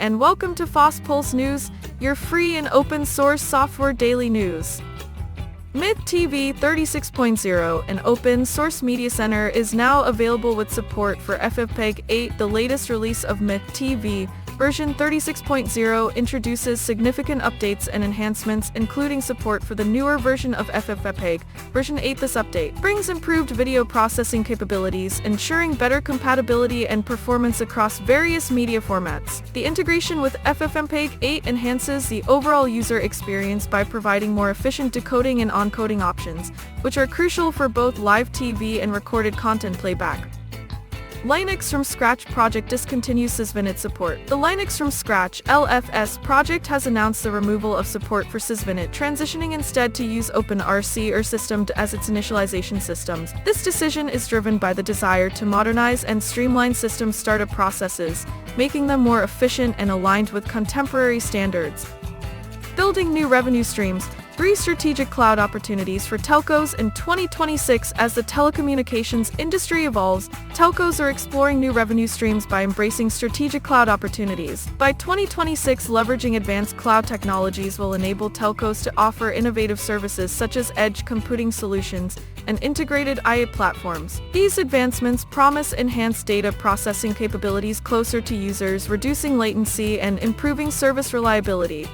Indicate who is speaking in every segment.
Speaker 1: and welcome to FOSS Pulse News, your free and open source software daily news. MythTV 36.0, an open source media center, is now available with support for FFmpeg 8. The latest release of MythTV version 36.0 introduces significant updates and enhancements, including support for the newer version of FFmpeg version 8. This update brings improved video processing capabilities, ensuring better compatibility and performance across various media formats. The integration with FFmpeg 8 enhances the overall user experience by providing more efficient decoding and encoding options, which are crucial for both live TV and recorded content playback. Linux from Scratch project discontinues SysVinit support. The Linux from Scratch (LFS) project has announced the removal of support for SysVinit, transitioning instead to use OpenRC or Systemd as its initialization systems. This decision is driven by the desire to modernize and streamline system startup processes, making them more efficient and aligned with contemporary standards. Building new revenue streams. 3 strategic cloud opportunities for telcos in 2026. As the telecommunications industry evolves, telcos are exploring new revenue streams by embracing strategic cloud opportunities. By 2026, leveraging advanced cloud technologies will enable telcos to offer innovative services such as edge computing solutions and integrated AI platforms. These advancements promise enhanced data processing capabilities closer to users, reducing latency and improving service reliability.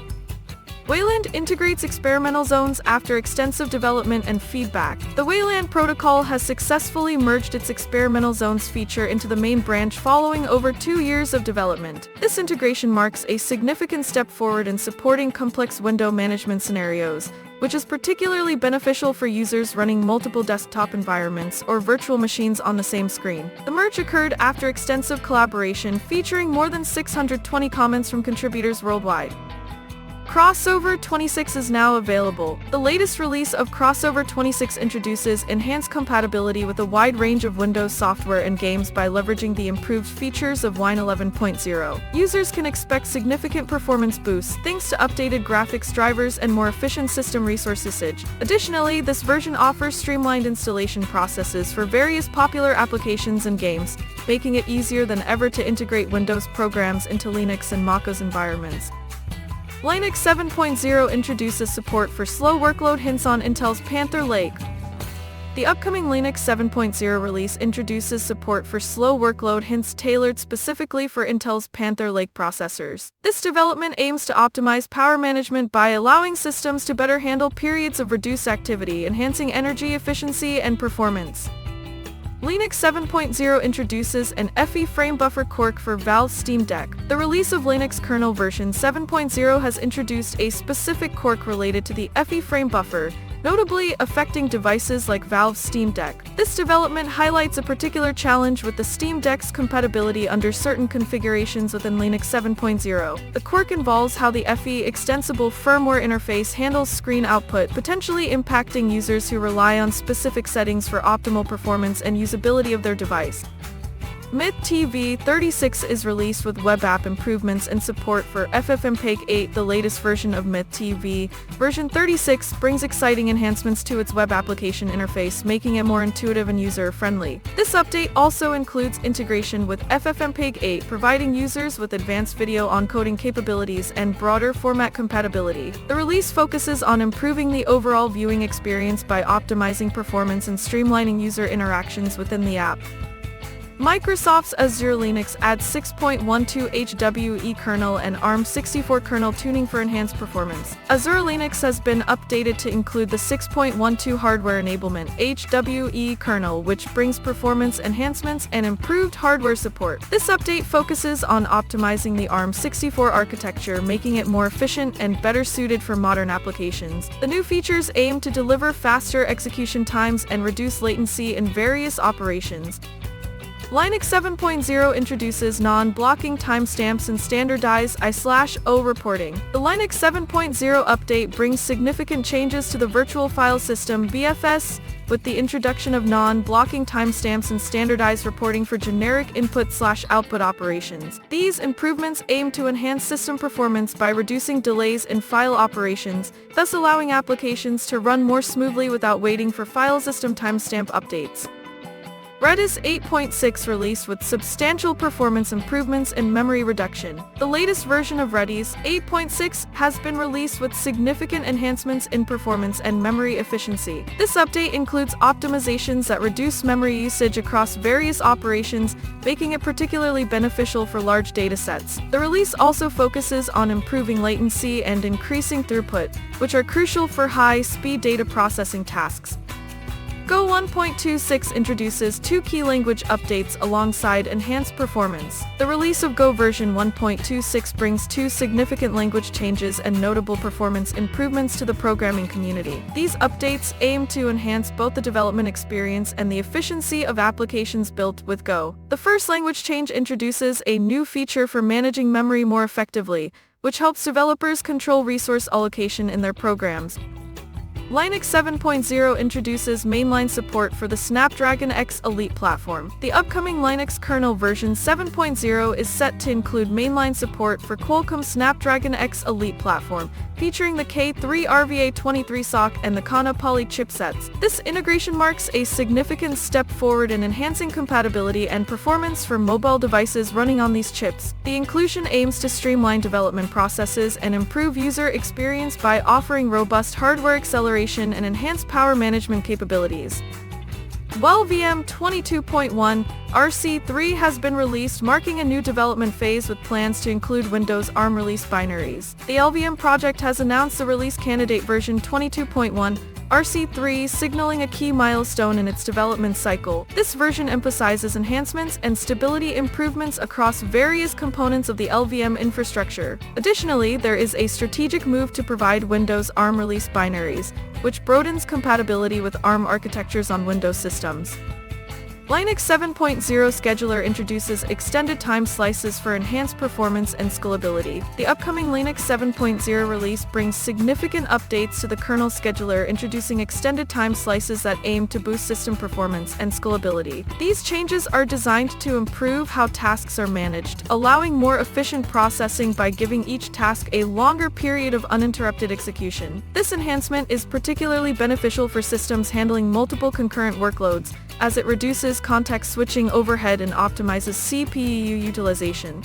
Speaker 1: Wayland integrates experimental zones after extensive development and feedback. The Wayland protocol has successfully merged its experimental zones feature into the main branch following over 2 years of development. This integration marks a significant step forward in supporting complex window management scenarios, which is particularly beneficial for users running multiple desktop environments or virtual machines on the same screen. The merge occurred after extensive collaboration, featuring more than 620 comments from contributors worldwide. Crossover 26 is now available. The latest release of Crossover 26 introduces enhanced compatibility with a wide range of Windows software and games by leveraging the improved features of Wine 11.0. Users can expect significant performance boosts thanks to updated graphics drivers and more efficient system resource usage. Additionally, this version offers streamlined installation processes for various popular applications and games, making it easier than ever to integrate Windows programs into Linux and macOS environments. Linux 7.0 introduces support for slow workload hints on Intel's Panther Lake. The upcoming Linux 7.0 release introduces support for slow workload hints tailored specifically for Intel's Panther Lake processors. This development aims to optimize power management by allowing systems to better handle periods of reduced activity, enhancing energy efficiency and performance. Linux 7.0 introduces an FE Framebuffer Quirk for Valve's Steam Deck. The release of Linux kernel version 7.0 has introduced a specific quirk related to the FE Framebuffer, notably affecting devices like Valve's Steam Deck. This development highlights a particular challenge with the Steam Deck's compatibility under certain configurations within Linux 7.0. The quirk involves how the FE extensible firmware interface handles screen output, potentially impacting users who rely on specific settings for optimal performance and usability of their device. MythTV 36 is released with web app improvements and support for FFmpeg 8. The latest version of MythTV, version 36, brings exciting enhancements to its web application interface, making it more intuitive and user-friendly. This update also includes integration with FFmpeg 8, providing users with advanced video encoding capabilities and broader format compatibility. The release focuses on improving the overall viewing experience by optimizing performance and streamlining user interactions within the app. Microsoft's Azure Linux adds 6.12 HWE kernel and ARM64 kernel tuning for enhanced performance. Azure Linux has been updated to include the 6.12 hardware enablement HWE kernel, which brings performance enhancements and improved hardware support. This update focuses on optimizing the ARM64 architecture, making it more efficient and better suited for modern applications. The new features aim to deliver faster execution times and reduce latency in various operations. Linux 7.0 introduces non-blocking timestamps and standardized I/O reporting. The Linux 7.0 update brings significant changes to the virtual file system (VFS), with the introduction of non-blocking timestamps and standardized reporting for generic input/output operations. These improvements aim to enhance system performance by reducing delays in file operations, thus allowing applications to run more smoothly without waiting for file system timestamp updates. Redis 8.6 released with substantial performance improvements and memory reduction. The latest version of Redis 8.6 has been released with significant enhancements in performance and memory efficiency. This update includes optimizations that reduce memory usage across various operations, making it particularly beneficial for large datasets. The release also focuses on improving latency and increasing throughput, which are crucial for high-speed data processing tasks. Go 1.26 introduces two key language updates alongside enhanced performance. The release of Go version 1.26 brings two significant language changes and notable performance improvements to the programming community. These updates aim to enhance both the development experience and the efficiency of applications built with Go. The first language change introduces a new feature for managing memory more effectively, which helps developers control resource allocation in their programs. Linux 7.0 introduces mainline support for the Snapdragon X Elite platform. The upcoming Linux kernel version 7.0 is set to include mainline support for Qualcomm Snapdragon X Elite platform, featuring the K3RVA23 SoC and the Kana Poly chipsets. This integration marks a significant step forward in enhancing compatibility and performance for mobile devices running on these chips. The inclusion aims to streamline development processes and improve user experience by offering robust hardware acceleration and enhanced power management capabilities. LLVM 22.1 RC3 has been released, marking a new development phase with plans to include Windows ARM release binaries. The LLVM project has announced the release candidate version 22.1 RC3, signaling a key milestone in its development cycle. This version emphasizes enhancements and stability improvements across various components of the LLVM infrastructure. Additionally, there is a strategic move to provide Windows ARM release binaries, which broadens compatibility with ARM architectures on Windows systems. Linux 7.0 scheduler introduces extended time slices for enhanced performance and scalability. The upcoming Linux 7.0 release brings significant updates to the kernel scheduler, introducing extended time slices that aim to boost system performance and scalability. These changes are designed to improve how tasks are managed, allowing more efficient processing by giving each task a longer period of uninterrupted execution. This enhancement is particularly beneficial for systems handling multiple concurrent workloads, as it reduces context switching overhead and optimizes CPU utilization.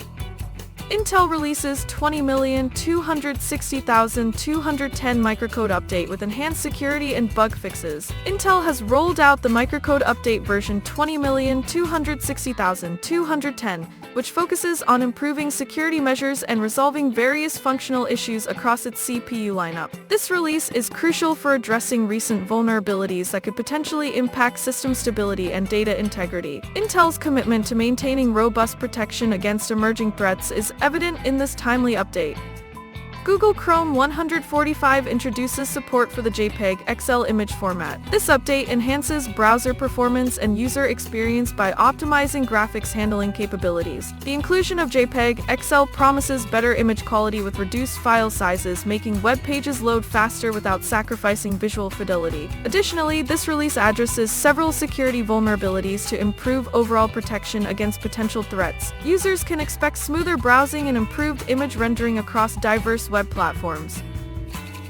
Speaker 1: Intel releases 20,260,210 Microcode update with enhanced security and bug fixes. Intel has rolled out the Microcode update version 20,260,210, which focuses on improving security measures and resolving various functional issues across its CPU lineup. This release is crucial for addressing recent vulnerabilities that could potentially impact system stability and data integrity. Intel's commitment to maintaining robust protection against emerging threats is evident in this timely update. Google Chrome 145 introduces support for the JPEG-XL image format. This update enhances browser performance and user experience by optimizing graphics handling capabilities. The inclusion of JPEG-XL promises better image quality with reduced file sizes, making web pages load faster without sacrificing visual fidelity. Additionally, this release addresses several security vulnerabilities to improve overall protection against potential threats. Users can expect smoother browsing and improved image rendering across diverse web platforms.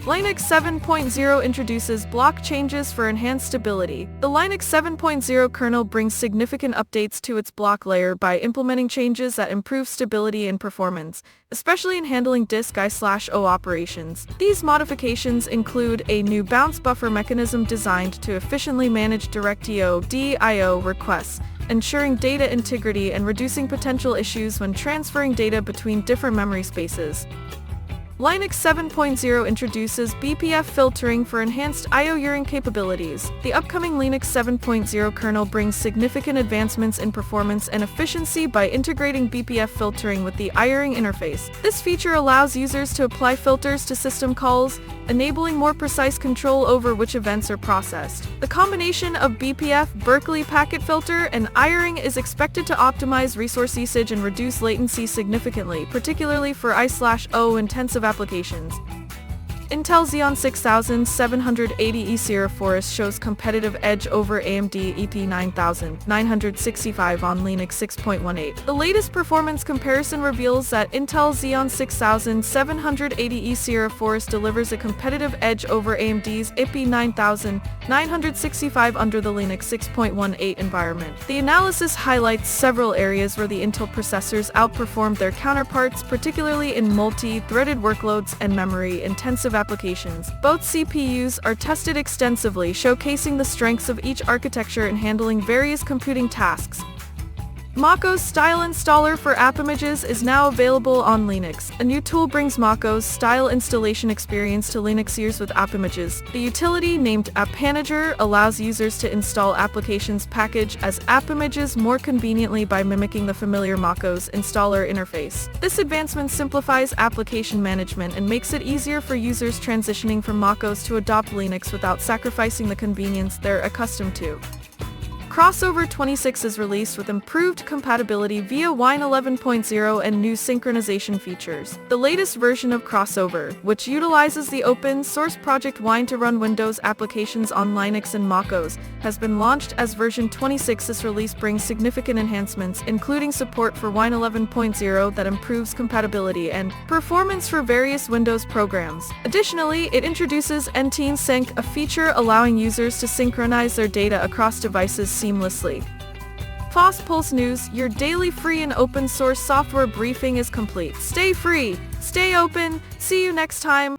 Speaker 1: Linux 7.0 introduces block changes for enhanced stability. The Linux 7.0 kernel brings significant updates to its block layer by implementing changes that improve stability and performance, especially in handling disk-I/O operations. These modifications include a new bounce buffer mechanism designed to efficiently manage direct-IO requests, ensuring data integrity and reducing potential issues when transferring data between different memory spaces. Linux 7.0 introduces BPF filtering for enhanced I/O capabilities. The upcoming Linux 7.0 kernel brings significant advancements in performance and efficiency by integrating BPF filtering with the I/O interface. This feature allows users to apply filters to system calls, enabling more precise control over which events are processed. The combination of BPF Berkeley packet filter and I/O is expected to optimize resource usage and reduce latency significantly, particularly for I/O intensive applications. Intel Xeon 6780E Sierra Forest shows competitive edge over AMD EP9965 on Linux 6.18. The latest performance comparison reveals that Intel Xeon 6780E Sierra Forest delivers a competitive edge over AMD's EP9965 under the Linux 6.18 environment. The analysis highlights several areas where the Intel processors outperformed their counterparts, particularly in multi-threaded workloads and memory-intensive applications. Both CPUs are tested extensively, showcasing the strengths of each architecture in handling various computing tasks. macOS-Style installer for AppImages is now available on Linux. A new tool brings macOS-Style installation experience to Linux users with AppImages. The utility, named AppImages, allows users to install applications package as AppImages more conveniently by mimicking the familiar macOS installer interface. This advancement simplifies application management and makes it easier for users transitioning from macOS to adopt Linux without sacrificing the convenience they're accustomed to. Crossover 26 is released with improved compatibility via Wine 11.0 and new synchronization features. The latest version of Crossover, which utilizes the open-source project Wine to run Windows applications on Linux and macOS, has been launched as version 26. This release brings significant enhancements, including support for Wine 11.0 that improves compatibility and performance for various Windows programs. Additionally, it introduces NT Sync, a feature allowing users to synchronize their data across devices seamlessly. FOSS Pulse News, your daily free and open source software briefing is complete. Stay free, stay open, see you next time.